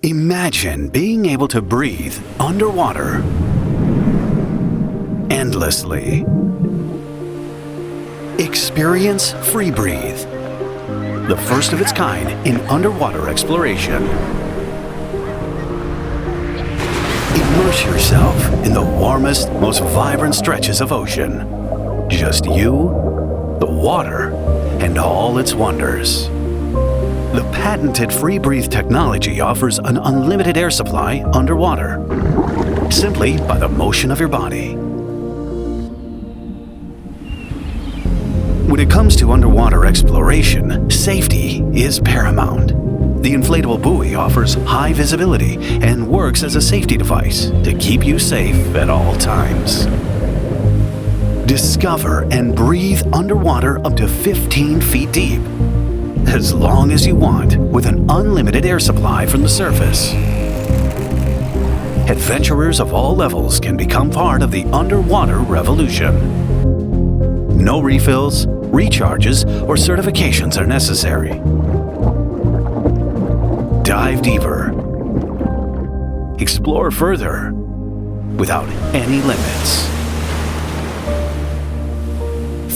Imagine being able to breathe underwater endlessly. Experience Freebreathe, the first of its kind in underwater exploration. Immerse yourself in the warmest, most vibrant stretches of ocean. Just you, the water, and all its wonders. The patented Freebreathe technology offers an unlimited air supply underwater, simply by the motion of your body. When it comes to underwater exploration, safety is paramount. The inflatable buoy offers high visibility and works as a safety device to keep you safe at all times. Discover and breathe underwater up to 15 feet deep, as long as you want, with an unlimited air supply from the surface. Adventurers of all levels can become part of the underwater revolution. No refills, recharges, or certifications are necessary. Dive deeper. Explore further without any limits.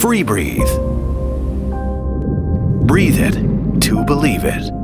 Freebreathe. Breathe it to believe it.